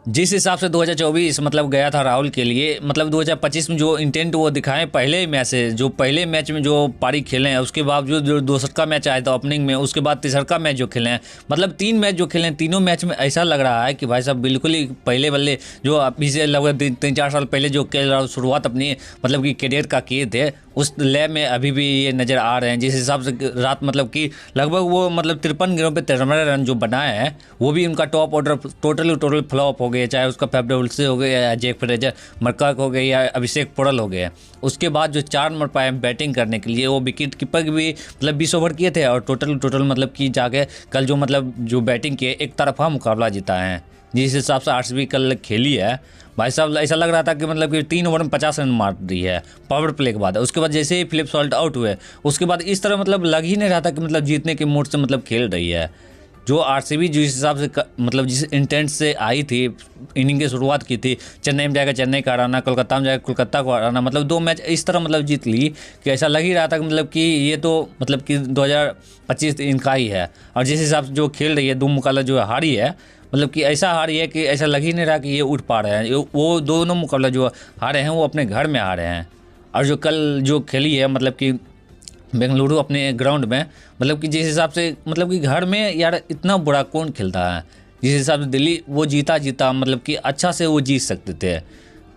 जिस हिसाब से 2024 मतलब गया था राहुल के लिए, मतलब 2025 में जो इंटेंट वो दिखाएं पहले ही मैच से, जो पहले मैच में जो पारी खेले हैं, उसके बावजूद जो दूसरा मैच आया था ओपनिंग में, उसके बाद तीसरा मैच जो खेले हैं, मतलब 3 मैच जो खेले हैं, तीनों मैच में ऐसा लग रहा है कि भाई साहब बिल्कुल ही पहले बल्ले जो अभी से लगभग 3-4 साल पहले जो शुरुआत अपनी मतलब कि करियर का किए थे, उस लय में अभी भी ये नज़र आ रहे हैं। जिस हिसाब से रात मतलब कि लगभग वो मतलब 53 गेंदों पे 53 रन जो बनाए हैं, वो भी उनका टॉप ऑर्डर टोटल फ्लॉप हो गए, चाहे उसका फैफ डु प्लेसिस हो गया या जैक फ्रेजर मर्कक हो गया या अभिषेक पोरल हो गया। उसके बाद जो 4 नंबर पाए बैटिंग करने के लिए, वो विकेट कीपर भी मतलब 20 ओवर किए थे और टोटल मतलब कि जाके कल जो मतलब जो बैटिंग किए एक तरफा मुकाबला जीता है। जिस हिसाब से आरसीबी कल खेली है भाई साहब, ऐसा लग रहा था कि मतलब कि 3 ओवर में 50 रन मार दी है पावर प्ले के बाद। उसके बाद जैसे ही फिलिप सॉल्ट आउट हुए, उसके बाद इस तरह मतलब लग ही नहीं रहा था कि मतलब जीतने के मूड से मतलब खेल रही है। जो आरसीबी जिस हिसाब से मतलब जिस इंटेंट से आई थी, इनिंग की शुरुआत की थी, चेन्नई में जाकर चेन्नई का हराना, कोलकाता में जाकर कोलकाता को हराना, मतलब 2 मैच इस तरह मतलब जीत ली कि ऐसा लग ही रहा था कि मतलब कि ये तो मतलब कि 2025 इनका ही है। और जिस हिसाब से जो खेल रही है, 2 मुकाबला जो हारी है, मतलब कि ऐसा हारी है कि ऐसा लग ही नहीं रहा कि ये उठ पा रहे हैं। वो दोनों मुकाबला जो हारे हैं वो अपने घर में हारे हैं। और जो कल जो खेली है मतलब कि बेंगलुरु अपने ग्राउंड में, मतलब कि जिस हिसाब से मतलब कि घर में यार इतना बुरा कौन खेलता है। जिस हिसाब से दिल्ली वो जीता मतलब कि अच्छा से वो जीत सकते थे।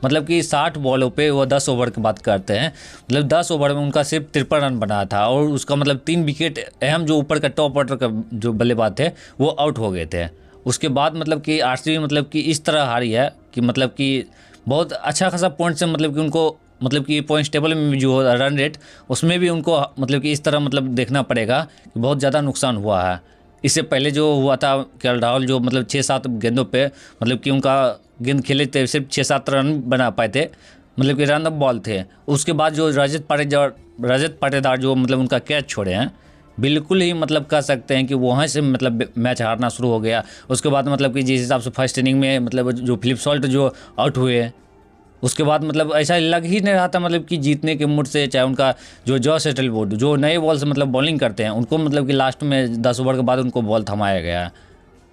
मतलब कि 60 बॉलों पे वो 10 ओवर की बात करते हैं, मतलब 10 ओवर में उनका सिर्फ 53 रन बना था और उसका मतलब 3 विकेट अहम जो ऊपर का टॉप ऑर्डर का जो बल्लेबाज थे वो आउट हो गए थे। उसके बाद मतलब कि आरसीबी मतलब कि इस तरह हारी है कि मतलब कि बहुत अच्छा खासा पॉइंट से मतलब कि उनको मतलब कि पॉइंट्स टेबल में जो रन रेट, उसमें भी उनको मतलब कि इस तरह मतलब देखना पड़ेगा कि बहुत ज़्यादा नुकसान हुआ है। इससे पहले जो हुआ था केएल राहुल जो मतलब 6-7 गेंदों पे मतलब कि उनका गेंद खेले थे, सिर्फ 6-7 रन बना पाए थे, मतलब कि रन अप बॉल थे। उसके बाद जो रजत पाटीदार जो मतलब उनका कैच छोड़े हैं, बिल्कुल ही मतलब कह सकते हैं कि वहाँ से मतलब मैच हारना शुरू हो गया। उसके बाद मतलब कि जिस हिसाब से फर्स्ट इनिंग में मतलब जो फिलिप सॉल्ट जो आउट हुए, उसके बाद मतलब ऐसा लग ही नहीं रहा था मतलब कि जीतने के मूड से। चाहे उनका जो जॉस हेजलवुड जो नए बॉल से मतलब बॉलिंग करते हैं, उनको मतलब कि लास्ट में 10 ओवर के बाद उनको बॉल थमाया गया,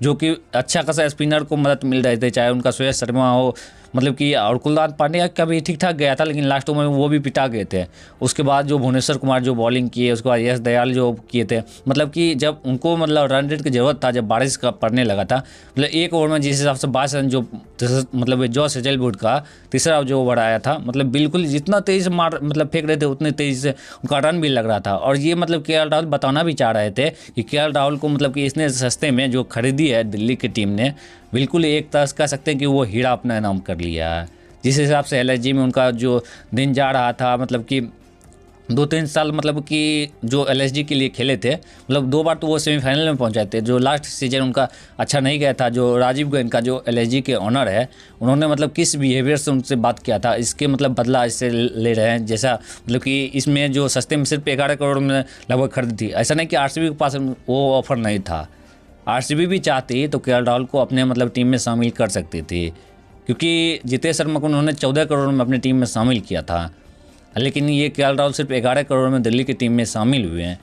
जो कि अच्छा खासा स्पिनर को मदद मिल रहे थे, चाहे उनका श्रेयस शर्मा हो मतलब कि, और कुलदीप पांड्या का भी ठीक ठाक गया था, लेकिन लास्ट ओवर में वो भी पिटा गए थे। उसके बाद जो भुवनेश्वर कुमार जो बॉलिंग किए, उसके बाद यश दयाल जो किए थे, मतलब कि जब उनको मतलब रन रेट की ज़रूरत था, जब बारिश का पड़ने लगा था, मतलब एक ओवर में जिस हिसाब से 22 रन जो मतलब जॉस हेजलवुड का तीसरा जो ओवर आया था, मतलब बिल्कुल जितना तेज़ी से मार मतलब फेंक रहे थे उतने तेज़ी से उनका रन भी लग रहा था। और ये मतलब केएल राहुल बताना भी चाह रहे थे कि केएल राहुल को मतलब कि इसने सस्ते में जो खरीदी है दिल्ली की टीम ने, बिल्कुल एक तरह से कह सकते हैं कि वो हीरा अपना नाम कर लिया है। जिस हिसाब से एलएसजी में उनका जो दिन जा रहा था, मतलब कि 2-3 साल मतलब कि जो एलएसजी के लिए खेले थे, मतलब 2 बार तो वो सेमीफाइनल में पहुंचाए थे। जो लास्ट सीजन उनका अच्छा नहीं गया था, जो राजीव गोयन का जो एलएसजी के ऑनर है, उन्होंने मतलब किस बिहेवियर से उनसे बात किया था, इसके मतलब बदला इससे ले रहे हैं। जैसा मतलब कि इसमें जो सस्ते में सिर्फ 11 करोड़ में लगभग खरीदी थी, ऐसा नहीं कि आरसीबी के पास वो ऑफर नहीं था। आरसीबी भी चाहती तो केएल राहुल को अपने मतलब टीम में शामिल कर सकती थी, क्योंकि जितेश शर्मा को उन्होंने 14 करोड़ में अपनी टीम में शामिल किया था, लेकिन ये केएल राहुल सिर्फ 11 करोड़ में दिल्ली की टीम में शामिल हुए हैं।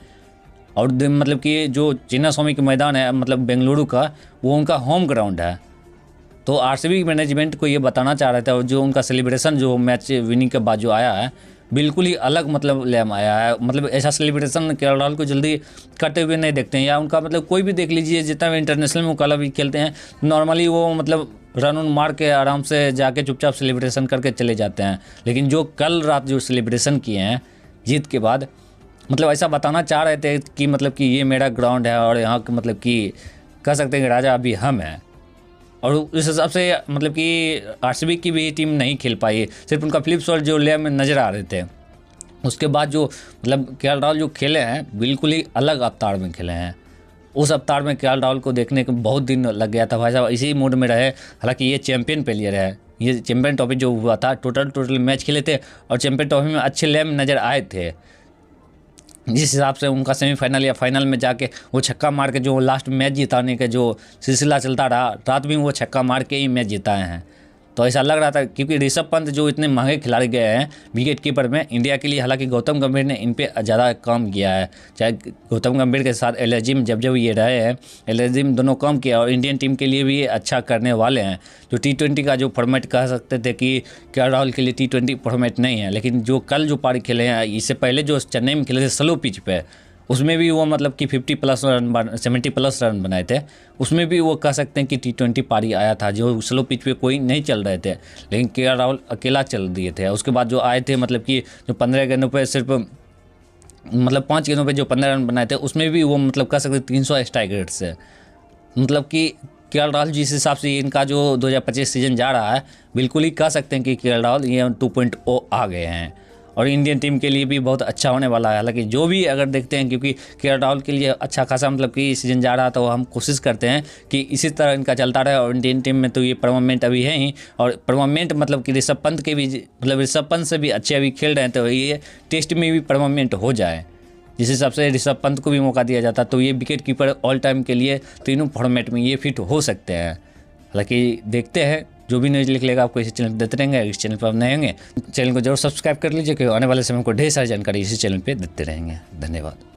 और मतलब कि जो चिन्नास्वामी का मैदान है मतलब बेंगलुरु का, वो उनका होम ग्राउंड है। तो आरसीबी मैनेजमेंट को ये बताना चाह रहे थे, और जो उनका सेलिब्रेशन जो मैच विनिंग के बाद जो आया है, बिल्कुल ही अलग मतलब लैम आया है। मतलब ऐसा सेलिब्रेशन केएल राहुल को जल्दी करते हुए नहीं देखते हैं, या उनका मतलब कोई भी देख लीजिए, जितना भी इंटरनेशनल मुकाबला भी खेलते हैं, नॉर्मली वो मतलब रन उन मार के आराम से जाके चुपचाप सेलिब्रेशन करके चले जाते हैं। लेकिन जो कल रात जो सेलिब्रेशन किए हैं जीत के बाद, मतलब ऐसा बताना चाह रहे थे कि मतलब कि ये मेरा ग्राउंड है और यहाँ मतलब कि कह सकते हैं कि राजा अभी हम हैं। और उस हिसाब से मतलब कि आरसीबी की भी टीम नहीं खेल पाई, सिर्फ उनका फिलिप सॉल्ट जो ले में नज़र आ रहे थे। उसके बाद जो मतलब केएल राहुल जो खेले हैं, बिल्कुल ही अलग अवतार में खेले हैं। उस अवतार में केएल राहुल को देखने को बहुत दिन लग गया था भाई साहब, इसी मूड में रहे। हालांकि ये चैंपियन प्लेयर है, ये चैंपियन ट्रॉफी जो हुआ था, टोटल मैच खेले थे और चैंपियन ट्रॉफी में अच्छे लेम नज़र आए थे। जिस हिसाब से उनका सेमीफाइनल या फाइनल में जाके वो छक्का मार के जो लास्ट मैच जिताने का जो सिलसिला चलता रहा, रात में वो छक्का मार के ही मैच जिताए हैं। तो ऐसा लग रहा था, क्योंकि ऋषभ पंत जो इतने महंगे खिलाड़ी गए हैं विकेट कीपर में इंडिया के लिए, हालांकि गौतम गंभीर ने इन पे ज़्यादा काम किया है। चाहे गौतम गंभीर के साथ एलर्जिम जब ये रहे हैं, एलर्जिम दोनों काम किया और इंडियन टीम के लिए भी ये अच्छा करने वाले हैं। जो T20 का जो फॉर्मेट कह सकते थे कि KL राहुल के लिए T20 फॉर्मेट नहीं है, लेकिन जो कल जो पारी खेले हैं, इससे पहले जो चेन्नई में खेले थे स्लो पिच पे, उसमें भी वो मतलब कि 50+ रन 70+ रन बनाए थे। उसमें भी वो कह सकते हैं कि T20 पारी आया था, जो स्लो पिच पे कोई नहीं चल रहे थे, लेकिन KL राहुल अकेला चल दिए थे। उसके बाद जो आए थे मतलब कि जो 15 गेंदों पे सिर्फ मतलब 5 गेंदों पे जो 15 रन बनाए थे, उसमें भी वो मतलब कह सकते 300 स्ट्राइक रेट से, मतलब कि KL राहुल जिस हिसाब से इनका जो 2025 सीजन जा रहा है, बिल्कुल ही कह सकते हैं कि KL राहुल ये 2.0 आ गए हैं और इंडियन टीम के लिए भी बहुत अच्छा होने वाला है। हालांकि जो भी अगर देखते हैं, क्योंकि KL राहुल के लिए अच्छा खासा मतलब कि सीजन जा रहा, तो हम कोशिश करते हैं कि इसी तरह इनका चलता रहे। और इंडियन टीम में तो ये परमानेंट अभी है ही, और परमानेंट मतलब कि ऋषभ पंत के भी, मतलब ऋषभ पंत से भी अच्छे अभी खेल रहे हैं, तो ये टेस्ट में भी परमानेंट हो जाए। जिस हिसाब से ऋषभ पंत को भी मौका दिया जाता, तो ये विकेट कीपर ऑल टाइम के लिए तीनों फॉर्मेट में ये फिट हो सकते हैं। हालांकि देखते हैं, जो भी न्यूज़ लिख लेगा आपको इसी चैनल पर देते रहेंगे। इस चैनल पर आप नए होंगे, चैनल को जरूर सब्सक्राइब कर लीजिए, क्योंकि आने वाले समय को ढेर सारी जानकारी इसी चैनल पर देते रहेंगे। धन्यवाद।